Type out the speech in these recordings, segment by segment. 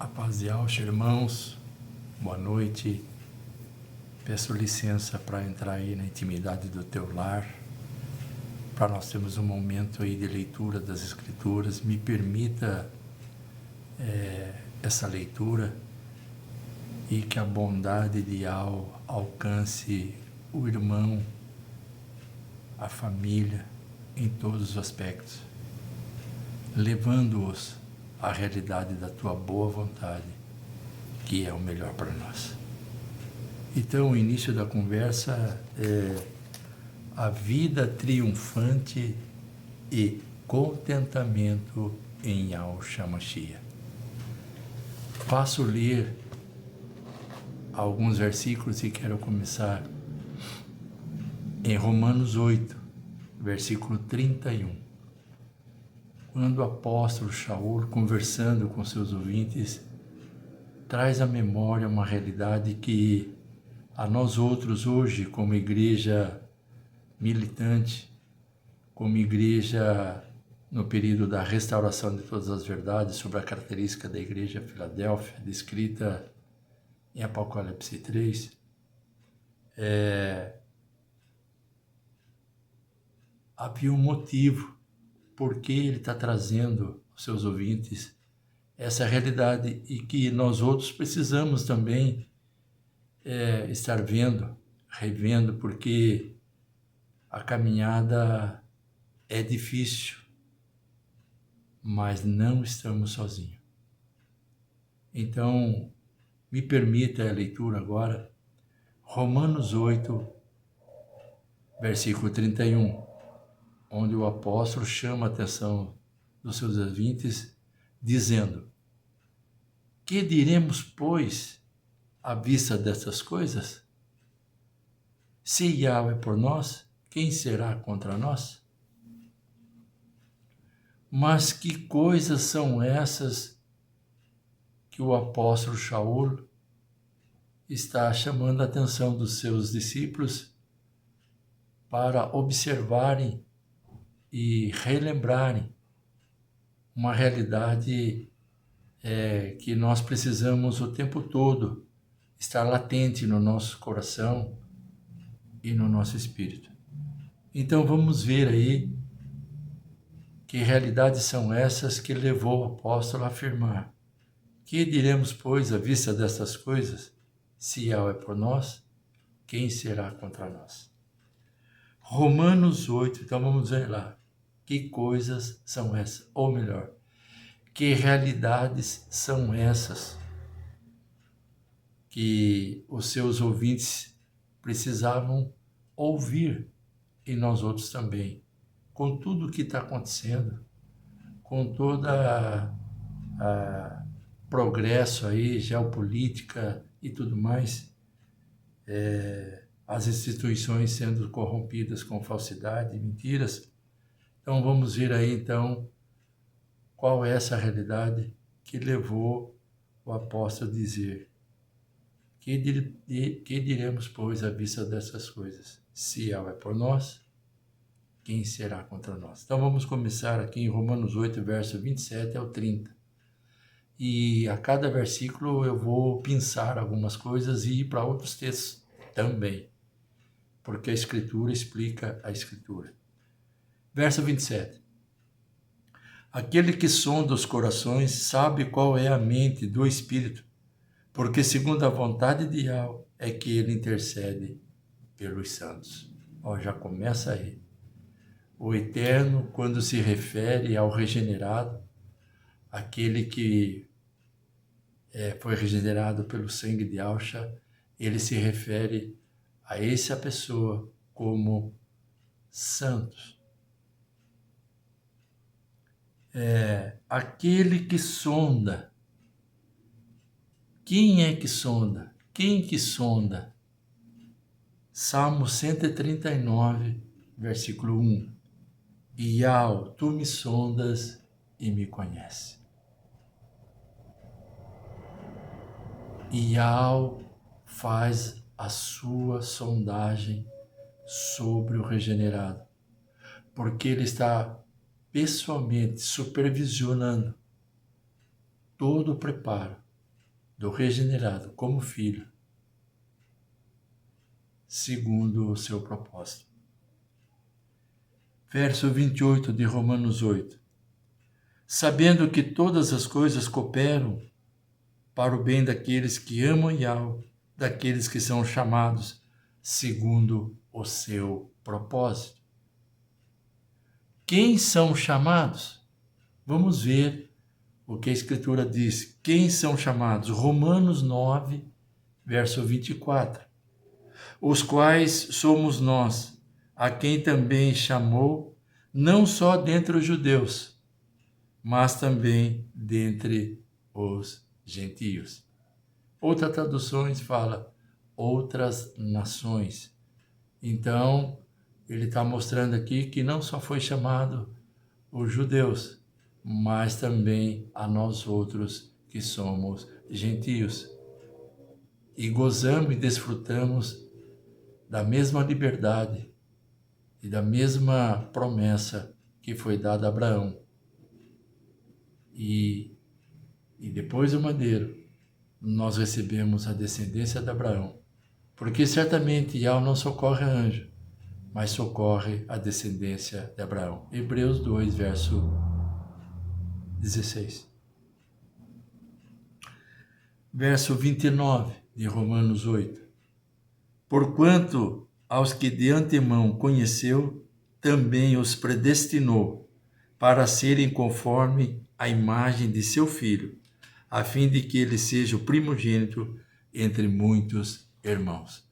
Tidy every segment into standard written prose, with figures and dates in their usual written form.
A paz e Alcha, irmãos, boa noite. Peço licença para entrar aí na intimidade do teu lar, para nós termos um momento aí de leitura das Escrituras. Me permita essa leitura e que a bondade de alcance o irmão, a família, em todos os aspectos, levando-os à realidade da tua boa vontade, que é o melhor para nós. Então, o início da conversa é a vida triunfante e contentamento em Yahshua Mashiach. Passo a ler alguns versículos e quero começar em Romanos 8, versículo 31. Quando o apóstolo Shaul, conversando com seus ouvintes, traz à memória uma realidade que a nós outros hoje, como igreja militante, como igreja no período da restauração de todas as verdades sobre a característica da igreja Filadélfia, descrita em Apocalipse 3, havia um motivo por que ele está trazendo aos seus ouvintes essa realidade e que nós outros precisamos também estar vendo, revendo, porque a caminhada é difícil, mas não estamos sozinhos. Então, me permita a leitura agora, Romanos 8, versículo 31, onde o apóstolo chama a atenção dos seus ouvintes, dizendo: que diremos, pois, à vista dessas coisas? Se Yahweh é por nós, quem será contra nós? Mas que coisas são essas que o apóstolo Shaul está chamando a atenção dos seus discípulos para observarem e relembrarem uma realidade que nós precisamos o tempo todo estar latente no nosso coração e no nosso espírito. Então vamos ver aí que realidades são essas que levou o apóstolo a afirmar: que diremos, pois, à vista dessas coisas? Se Yahweh é por nós, quem será contra nós? Romanos 8, então vamos ver lá. Que coisas são essas? Ou melhor, que realidades são essas que os seus ouvintes precisavam ouvir, e nós outros também, com tudo o que está acontecendo, com toda a progresso aí, geopolítica e tudo mais, as instituições sendo corrompidas com falsidade e mentiras. Então vamos ver aí então qual é essa realidade que levou o apóstolo a dizer: que diremos, pois, à vista dessas coisas? Se Yahweh é por nós, quem será contra nós? Então vamos começar aqui em Romanos 8, verso 27 ao 30. E a cada versículo eu vou pensar algumas coisas e ir para outros textos também, porque a Escritura explica a Escritura. Verso 27. Aquele que sonda os corações sabe qual é a mente do Espírito, porque segundo a vontade de Yahweh é que ele intercede pelos santos. Já começa aí. O Eterno, quando se refere ao regenerado, aquele que foi regenerado pelo sangue de Yahshua, ele se refere a essa pessoa como santos. Aquele que sonda. Quem é que sonda? Quem que sonda? Salmo 139, versículo 1. Yahweh, tu me sondas e me conheces. Yahweh faz a sua sondagem sobre o regenerado, porque ele está pessoalmente supervisionando todo o preparo, do regenerado como filho, segundo o seu propósito. Verso 28 de Romanos 8. Sabendo que todas as coisas cooperam para o bem daqueles que amam Yahweh, daqueles que são chamados segundo o seu propósito. Quem são chamados? Vamos ver o que a Escritura diz. Quem são chamados? Romanos 9, verso 24. Os quais somos nós, a quem também chamou, não só dentre os judeus, mas também dentre os gentios. Outras traduções fala outras nações. Então, ele está mostrando aqui que não só foi chamado os judeus, mas também a nós outros que somos gentios. E gozamos e desfrutamos da mesma liberdade e da mesma promessa que foi dada a Abraão. E depois do madeiro, nós recebemos a descendência de Abraão, porque certamente Yahweh não socorre a anjo, mas socorre a descendência de Abraão. Hebreus 2, verso 16. Verso 29 de Romanos 8. Porquanto aos que de antemão conheceu, também os predestinou para serem conforme a imagem de seu Filho, a fim de que ele seja o primogênito entre muitos irmãos.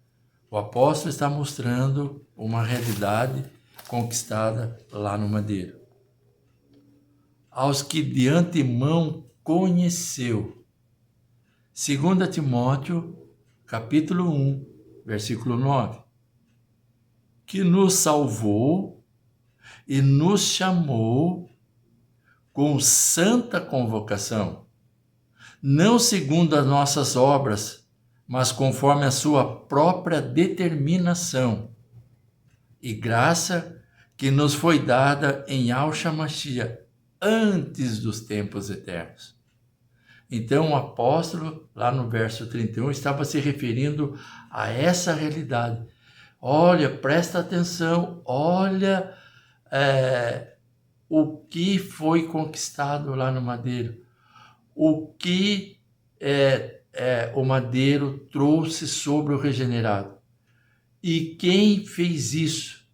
O apóstolo está mostrando uma realidade conquistada lá no madeiro. Aos que de antemão conheceu. 2 Timóteo, capítulo 1, versículo 9. Que nos salvou e nos chamou com santa convocação, não segundo as nossas obras, mas conforme a sua própria determinação e graça que nos foi dada em Yahshua Mashiach antes dos tempos eternos. Então o apóstolo, lá no verso 31, estava se referindo a essa realidade. Olha, presta atenção, olha o que foi conquistado lá no madeiro. O que o madeiro trouxe sobre o regenerado. E quem fez isso?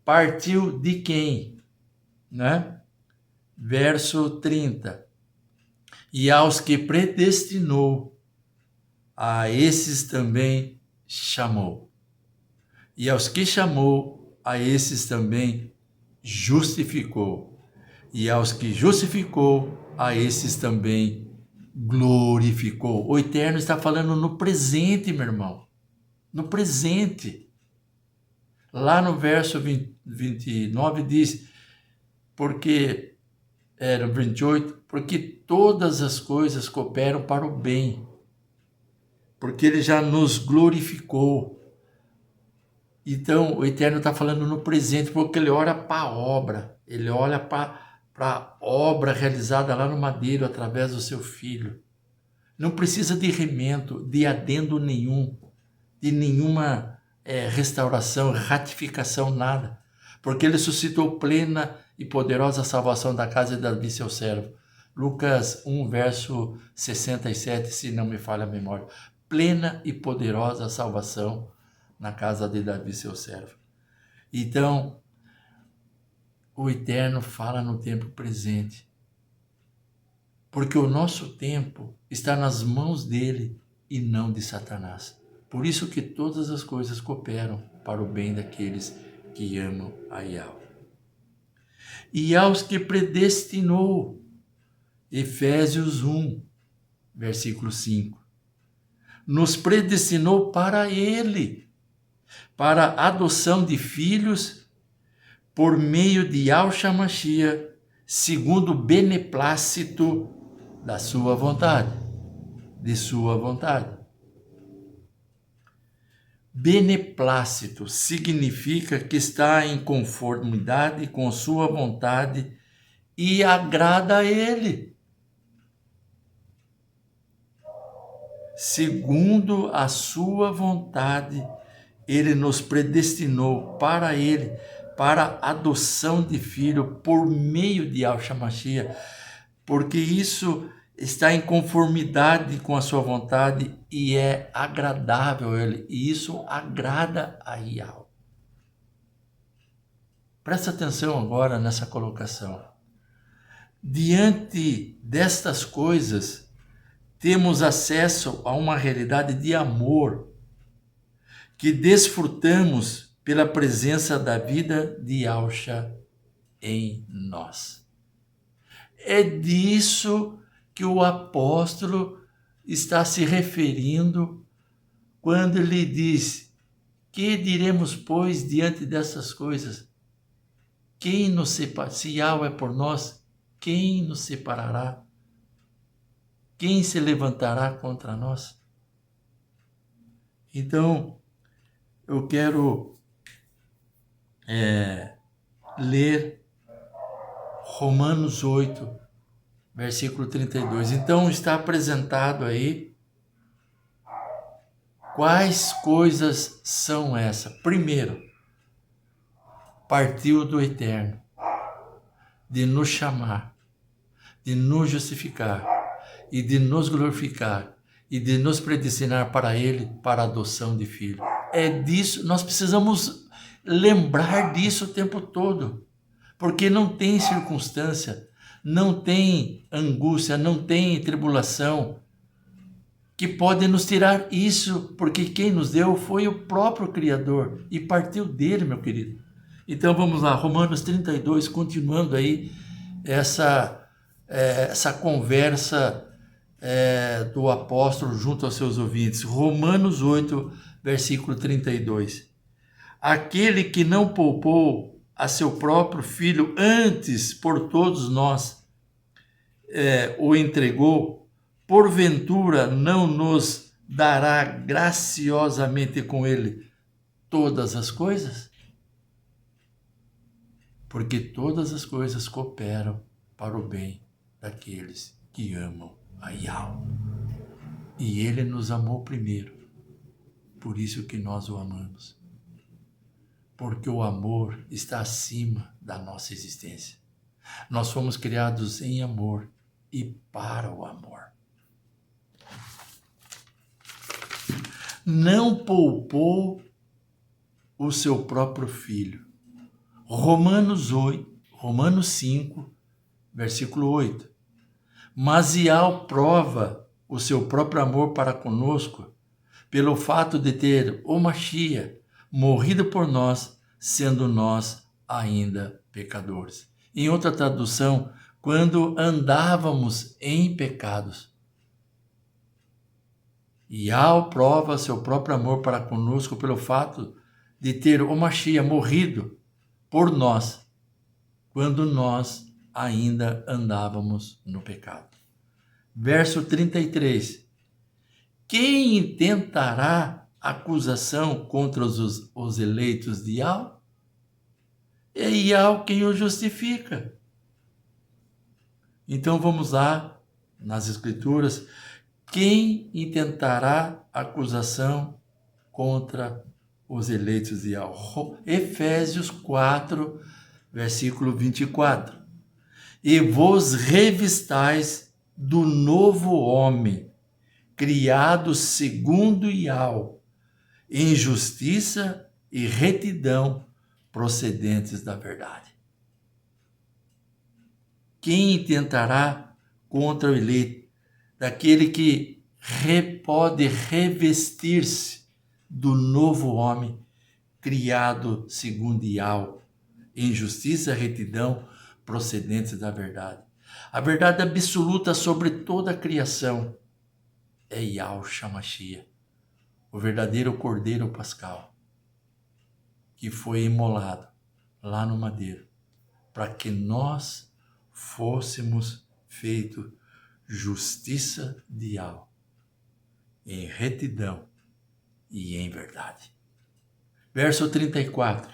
Partiu de quem? Né? Verso 30. E aos que predestinou, a esses também chamou. E aos que chamou, a esses também justificou. E aos que justificou, a esses também glorificou. O Eterno está falando no presente, meu irmão. No presente. Lá no verso 29 diz, porque, no 28, porque todas as coisas cooperam para o bem, porque ele já nos glorificou. Então, o Eterno está falando no presente, porque ele olha para a obra, ele olha para a obra realizada lá no madeiro através do seu Filho. Não precisa de remendo, de adendo nenhum, de nenhuma restauração, ratificação, nada. Porque ele suscitou plena e poderosa salvação da casa de Davi, seu servo. Lucas 1, verso 67, se não me falha a memória. Plena e poderosa salvação na casa de Davi, seu servo. Então, o Eterno fala no tempo presente. Porque o nosso tempo está nas mãos dele e não de Satanás. Por isso que todas as coisas cooperam para o bem daqueles que amam a Yahweh. E aos que predestinou, Efésios 1, versículo 5, nos predestinou para ele, para a adoção de filhos por meio de Yahshua Mashiach, segundo o beneplácito da sua vontade, de sua vontade. Beneplácito significa que está em conformidade com sua vontade e agrada a ele. segundo a sua vontade, ele nos predestinou para ele, para a adoção de filho por meio de Yahshua Mashiach, porque isso está em conformidade com a sua vontade e é agradável a ele, e isso agrada a Yahweh. Presta atenção agora nessa colocação. Diante destas coisas, temos acesso a uma realidade de amor que desfrutamos pela presença da vida de Yahshua em nós. É disso que o apóstolo está se referindo quando ele diz: que diremos, pois, diante dessas coisas? Quem nos separa? Se Yahweh é por nós, quem nos separará? Quem se levantará contra nós? Então, eu quero ler Romanos 8, versículo 32. Então, está apresentado aí quais coisas são essas. Primeiro, partiu do Eterno de nos chamar, de nos justificar e de nos glorificar e de nos predestinar para Ele, para a adoção de filho. É disso, nós precisamos lembrar disso o tempo todo, porque não tem circunstância, não tem angústia, não tem tribulação que pode nos tirar isso, porque quem nos deu foi o próprio Criador e partiu dele, meu querido. Então vamos lá, Romanos 32, continuando aí essa conversa do apóstolo junto aos seus ouvintes. Romanos 8, versículo 32. Aquele que não poupou a seu próprio filho, antes por todos nós o entregou, porventura não nos dará graciosamente com ele todas as coisas? Porque todas as coisas cooperam para o bem daqueles que amam a Yahweh. E ele nos amou primeiro, por isso que nós o amamos. Porque o amor está acima da nossa existência. Nós fomos criados em amor e para o amor. Não poupou o seu próprio filho. Romanos 5, versículo 8. Mas Yahweh prova o seu próprio amor para conosco pelo fato de ter o Mashiach morrido por nós, sendo nós ainda pecadores. Em outra tradução, quando andávamos em pecados. Yahweh prova seu próprio amor para conosco pelo fato de ter o Mashiach morrido por nós, quando nós ainda andávamos no pecado. Verso 33. Quem intentará acusação contra os eleitos de Yahweh? É Yahweh quem o justifica. Então vamos lá, nas Escrituras. Quem intentará acusação contra os eleitos de Yahweh? Efésios 4, versículo 24. E vos revistais do novo homem, criado segundo Yahweh, em justiça e retidão procedentes da verdade. Quem tentará contra o eleito? Daquele que pode revestir-se do novo homem, criado segundo Yahweh, em justiça e retidão procedentes da verdade. A verdade absoluta sobre toda a criação é Yahshua Mashiach, o verdadeiro Cordeiro Pascal, que foi imolado lá no madeiro, para que nós fôssemos feitos justiça de Yahweh, em retidão e em verdade. Verso 34.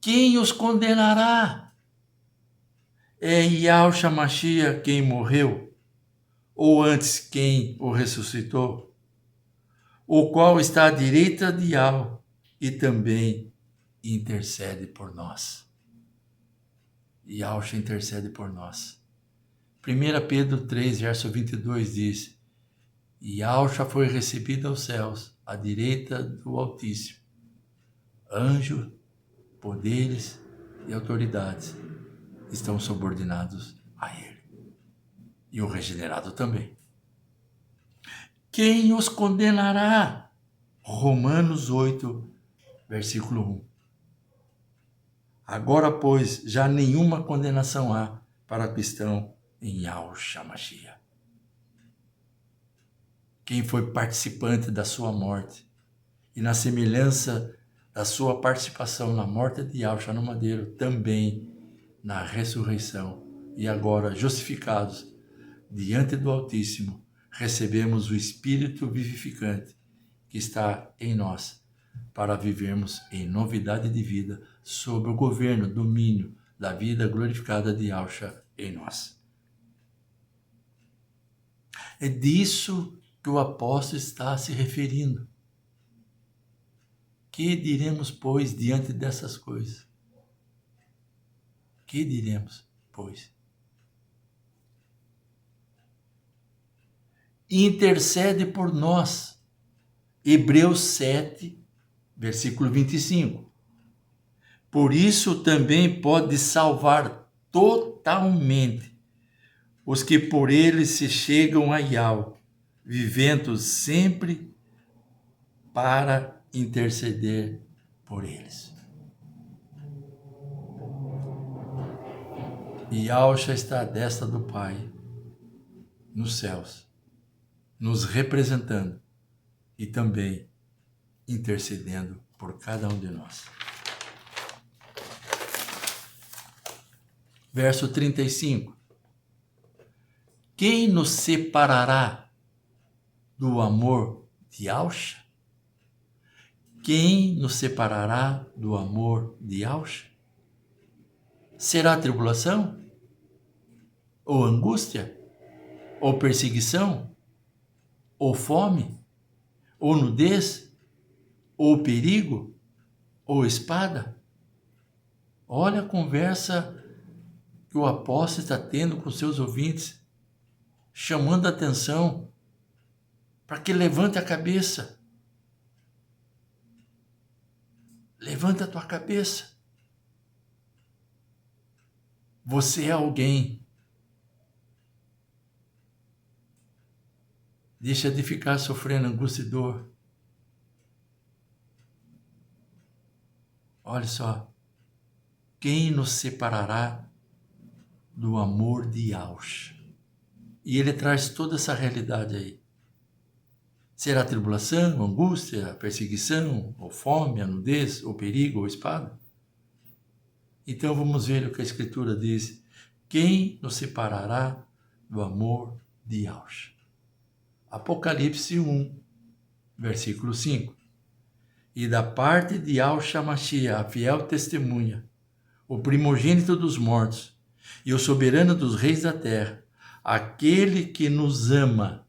Quem os condenará? É Yahshua Mashiach quem morreu, Ou antes, quem o ressuscitou? O qual está à direita de Yahweh e também intercede por nós. Yahweh intercede por nós. 1 Pedro 3, verso 22 diz: Yahweh foi recebido aos céus, à direita do Altíssimo. Anjos, poderes e autoridades estão subordinados a Ele. E o regenerado também. Quem os condenará? Romanos 8, versículo 1. Agora, pois, já nenhuma condenação há para que estão em Yahshua Mashiach. Quem foi participante da sua morte e na semelhança da sua participação na morte de Yahshua no madeiro, também na ressurreição, e agora justificados diante do Altíssimo, recebemos o Espírito vivificante que está em nós, para vivermos em novidade de vida sob o governo, domínio da vida glorificada de Yahshua em nós. É disso que o apóstolo está se referindo. Que diremos, pois, diante dessas coisas? Que diremos, pois? Intercede por nós. Hebreus 7, versículo 25. Por isso também pode salvar totalmente os que por ele se chegam a Yahweh, vivendo sempre para interceder por eles. E Yahshua está à destra do Pai, nos céus, nos representando e também intercedendo por cada um de nós. Verso 35. Quem nos separará do amor de Yahshua? Quem nos separará do amor de Yahshua? Será tribulação? Ou angústia? Ou perseguição? Ou fome? Ou nudez? Ou perigo? Ou espada? Olha a conversa que o apóstolo está tendo com seus ouvintes, chamando a atenção para que levante a cabeça. Levanta a tua cabeça. Você é alguém. Deixa de ficar sofrendo angústia e dor. Olha só. Quem nos separará do amor de Yahshua? E ele traz toda essa realidade aí. Será tribulação, angústia, perseguição, ou fome, a nudez, ou perigo, ou espada? Então vamos ver o que a Escritura diz. Quem nos separará do amor de Yahshua? Apocalipse 1, versículo 5. E da parte de Yahshua Mashiach, a fiel testemunha, o primogênito dos mortos e o soberano dos reis da terra, aquele que nos ama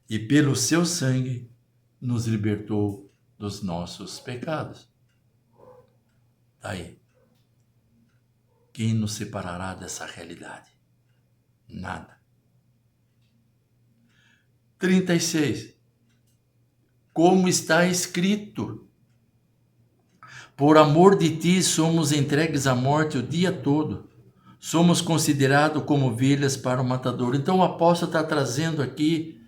e pelo seu sangue nos libertou dos nossos pecados. Aí, quem nos separará dessa realidade? Nada. 36. Como está escrito: por amor de ti somos entregues à morte o dia todo, somos considerados como ovelhas para o matador. Então o apóstolo está trazendo aqui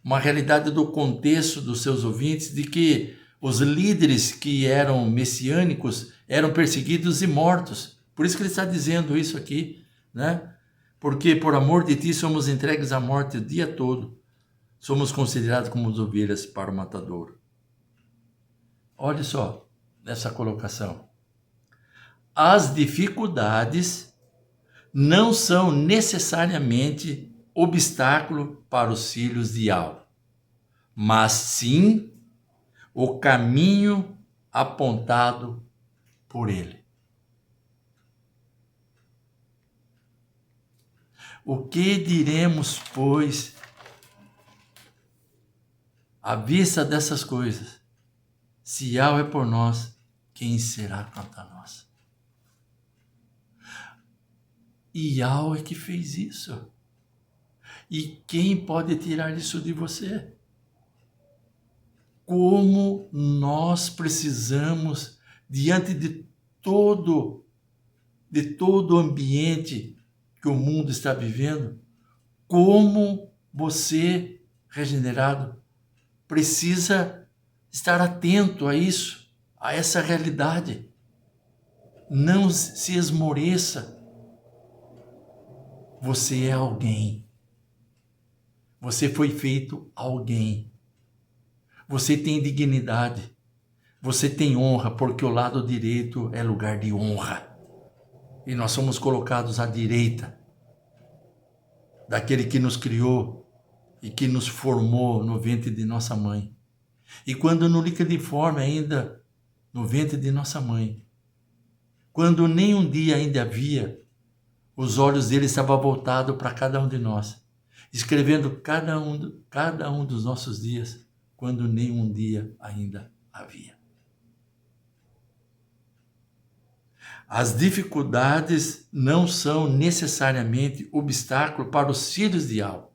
uma realidade do contexto dos seus ouvintes, de que os líderes que eram messiânicos eram perseguidos e mortos. Por isso que ele está dizendo isso aqui, né? Porque por amor de ti somos entregues à morte o dia todo, somos considerados como ovelhas para o matador. Olha só essa colocação. As dificuldades não são necessariamente obstáculo para os filhos de Yahweh, mas sim o caminho apontado por ele. O que diremos, pois, à vista dessas coisas? Se Yahweh é por nós, quem será contra nós? E Yahweh que fez isso. E quem pode tirar isso de você? Como nós precisamos, diante de todo o ambiente que o mundo está vivendo, como você, regenerado, precisa estar atento a isso, a essa realidade. Não se esmoreça. Você é alguém. Você foi feito alguém. Você tem dignidade. Você tem honra, porque o lado direito é lugar de honra. E nós somos colocados à direita daquele que nos criou e que nos formou no ventre de nossa mãe. E quando no liquidiforme ainda, no ventre de nossa mãe, quando nem um dia ainda havia, os olhos dele estavam voltados para cada um de nós, escrevendo cada um dos nossos dias, quando nenhum dia ainda havia. As dificuldades não são necessariamente obstáculo para os filhos de Yahweh,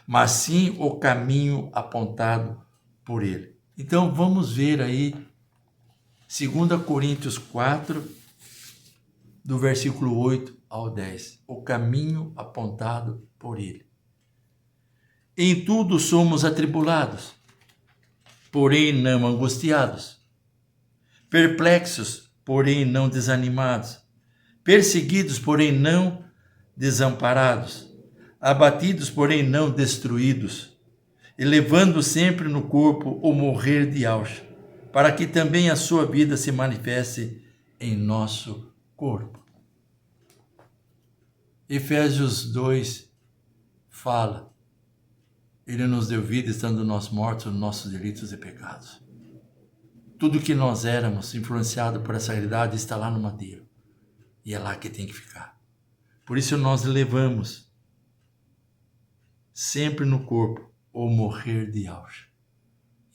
mas sim o caminho apontado por ele. Então vamos ver aí 2 Coríntios 4, do versículo 8 ao 10. O caminho apontado por ele. Em tudo somos atribulados, porém não angustiados, perplexos, porém não desanimados, perseguidos, porém não desamparados, abatidos, porém não destruídos, e levando sempre no corpo o morrer de Yahshua, para que também a sua vida se manifeste em nosso corpo. Efésios 2 fala, ele nos deu vida estando nós mortos nos nossos delitos e pecados. Tudo que nós éramos, influenciado por essa realidade, está lá no madeiro. E é lá que tem que ficar. Por isso nós levamos sempre no corpo o morrer de Yahshua.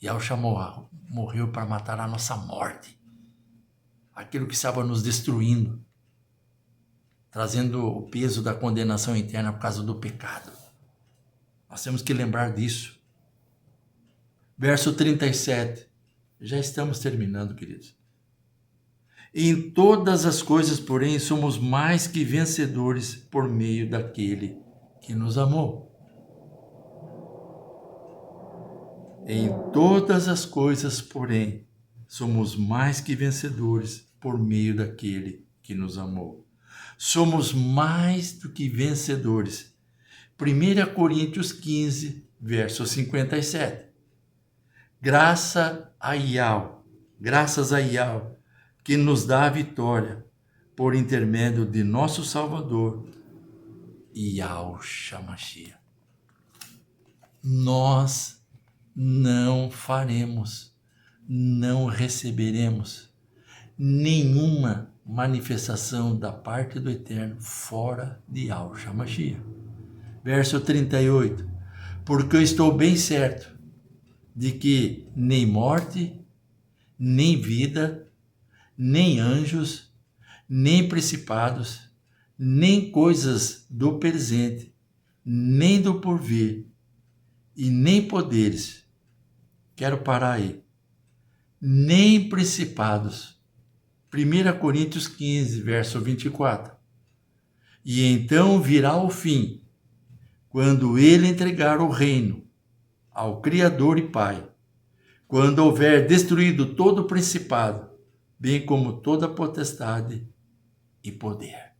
Yahshua morreu para matar a nossa morte. Aquilo que estava nos destruindo. Trazendo o peso da condenação eterna por causa do pecado. Nós temos que lembrar disso. Verso 37. Já estamos terminando, queridos. Em todas as coisas, porém, somos mais que vencedores por meio daquele que nos amou. Em todas as coisas, porém, somos mais que vencedores por meio daquele que nos amou. Somos mais do que vencedores. 1 Coríntios 15, verso 57. Graças a Yahweh, que nos dá a vitória por intermédio de nosso Salvador, Yahshua Mashiach. Nós não faremos, não receberemos nenhuma manifestação da parte do Eterno fora de Yahshua Mashiach. Verso 38. Porque eu estou bem certo de que nem morte, nem vida, nem anjos, nem principados, nem coisas do presente, nem do porvir, e nem poderes. Quero parar aí. Nem principados. 1 Coríntios 15, verso 24. E então virá o fim, quando ele entregar o reino ao Criador e Pai, quando houver destruído todo o principado, bem como toda potestade e poder.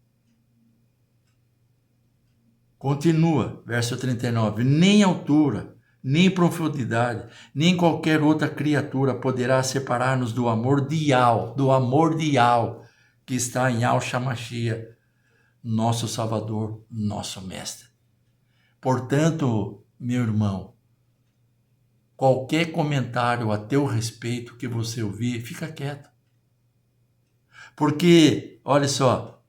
Continua, verso 39. Nem altura, nem profundidade, nem qualquer outra criatura poderá separar-nos do amor de Yahweh, que está em Yahshua Mashiach, nosso Salvador, nosso Mestre. Portanto, meu irmão, qualquer comentário a teu respeito que você ouvir, fica quieto. Porque, olha só,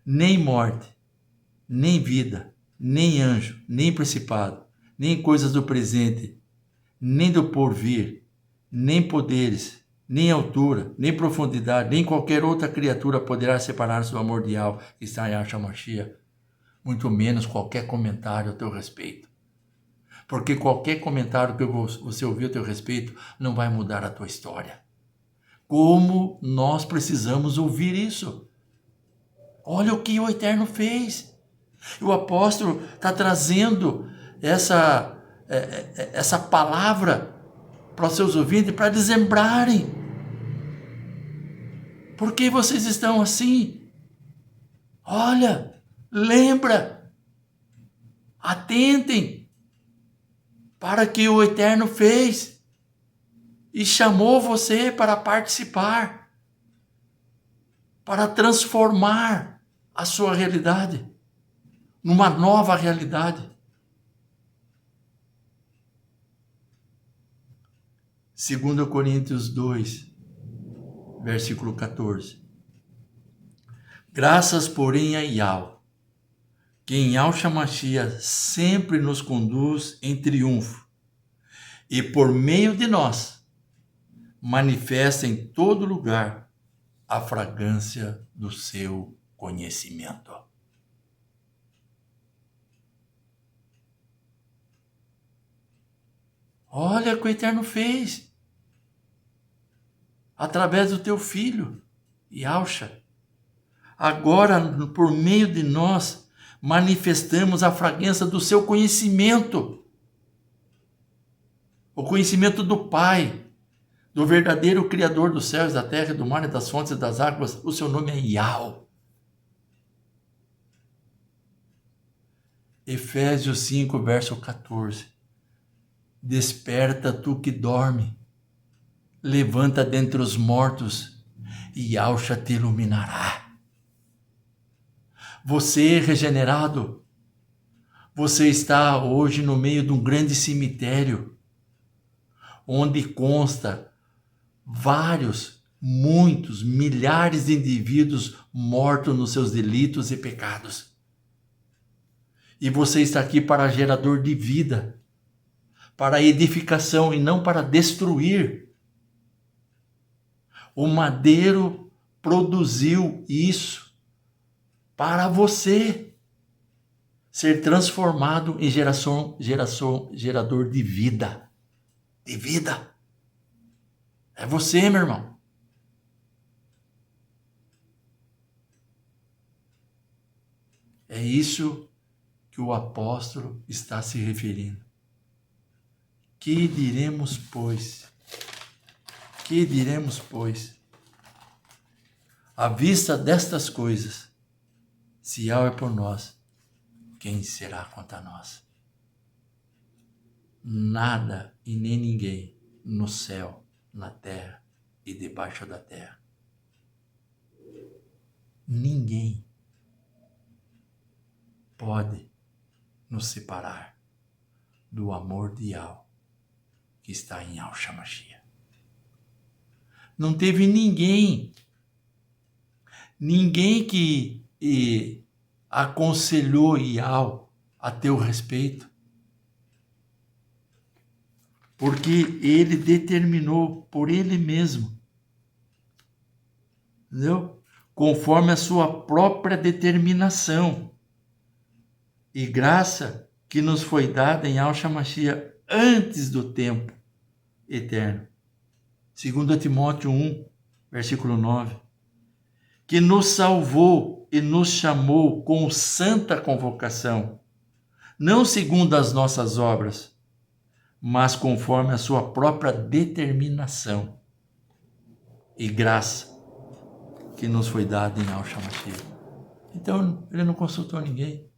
nem morte, nem vida, nem anjo, nem principado, nem coisas do presente, nem do porvir, nem poderes, nem altura, nem profundidade, nem qualquer outra criatura poderá separar-se do amor de Yahweh que está em Yahshua Mashiach, muito menos qualquer comentário a teu respeito. Porque qualquer comentário que você ouvir a teu respeito não vai mudar a tua história. Como nós precisamos ouvir isso? Olha o que o Eterno fez. O apóstolo está trazendo essa palavra para os seus ouvintes, para eles lembrarem. Por que vocês estão assim? Olha, lembra, atentem para que o Eterno fez e chamou você para participar, para transformar a sua realidade numa nova realidade. 2 Coríntios 2, versículo 14. Graças, porém, a Yahweh, que em Yahshua Mashiach sempre nos conduz em triunfo, e por meio de nós manifesta em todo lugar a fragrância do seu conhecimento. Olha o que o Eterno fez através do teu filho, Yahshua. Agora, por meio de nós, manifestamos a fragrância do seu conhecimento. O conhecimento do Pai, do verdadeiro Criador dos céus, da terra, do mar e das fontes e das águas. O seu nome é Yahweh. Efésios 5, verso 14. Desperta tu que dorme, levanta dentre os mortos, e Yahshua te iluminará. Você regenerado, você está hoje no meio de um grande cemitério, onde consta muitos, milhares de indivíduos mortos nos seus delitos e pecados. E você está aqui para gerador de vida, para edificação e não para destruir. O madeiro produziu isso para você ser transformado em gerador de vida. De vida. É você, meu irmão. É isso que o apóstolo está se referindo. Que diremos, pois? Que diremos, pois? À vista destas coisas, se Yahweh é por nós, quem será contra nós? Nada e nem ninguém no céu, na terra e debaixo da terra. Ninguém pode nos separar do amor de Yahweh que está em Yahshua Mashiach. Não teve ninguém que aconselhou Yahweh a teu respeito, porque ele determinou por ele mesmo, entendeu? Conforme a sua própria determinação e graça que nos foi dada em Yahshua Mashiach antes do tempo eterno. 2 Timóteo 1, versículo 9. Que nos salvou e nos chamou com santa convocação, não segundo as nossas obras, mas conforme a sua própria determinação e graça que nos foi dada em Yahshua Mashiach. Então, ele não consultou ninguém.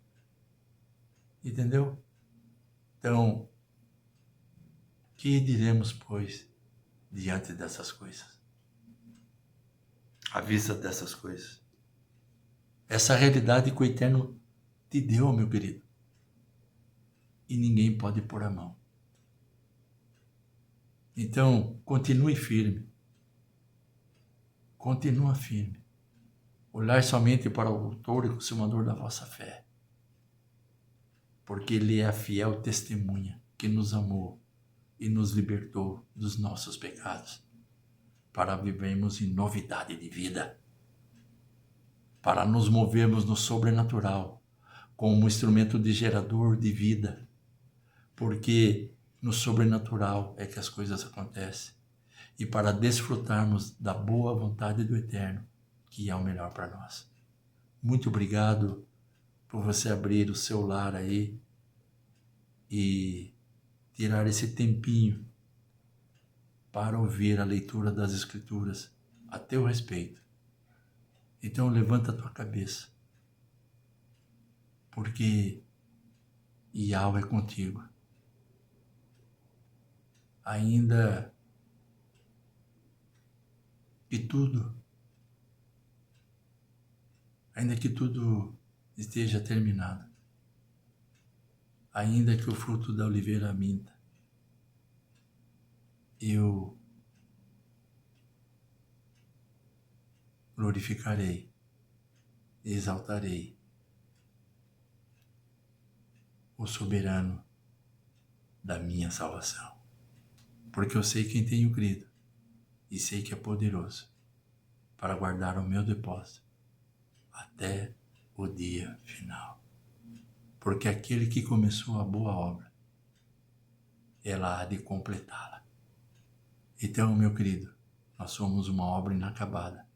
Entendeu? Então, que diremos, pois, diante dessas coisas? À vista dessas coisas. Essa realidade que o Eterno te deu, meu querido. E ninguém pode pôr a mão. Então, continue firme. Continua firme. Olhar somente para o autor e consumador da vossa fé. porque Ele é a fiel testemunha que nos amou e nos libertou dos nossos pecados, para vivermos em novidade de vida, para nos movermos no sobrenatural, como instrumento de gerador de vida, porque no sobrenatural é que as coisas acontecem, e para desfrutarmos da boa vontade do Eterno, que é o melhor para nós. Muito obrigado por você abrir o seu lar aí e tirar esse tempinho para ouvir a leitura das Escrituras a teu respeito. Então levanta a tua cabeça, porque Yahweh é contigo. Ainda que tudo esteja terminado, ainda que o fruto da oliveira minta, eu glorificarei, exaltarei o soberano da minha salvação, porque eu sei quem tenho crido e sei que é poderoso para guardar o meu depósito até o dia final. Porque aquele que começou a boa obra, ela há de completá-la. Então, meu querido, nós somos uma obra inacabada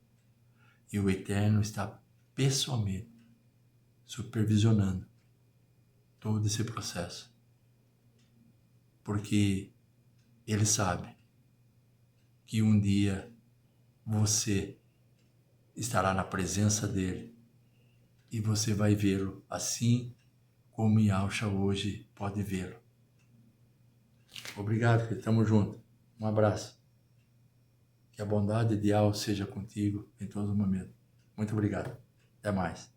e o Eterno está pessoalmente supervisionando todo esse processo, porque Ele sabe que um dia você estará na presença dEle e você vai vê-lo assim como Yahshua hoje pode vê-lo. Obrigado, filho. Tamo junto. Um abraço. Que a bondade de Yahweh seja contigo em todo momento. Muito obrigado. Até mais.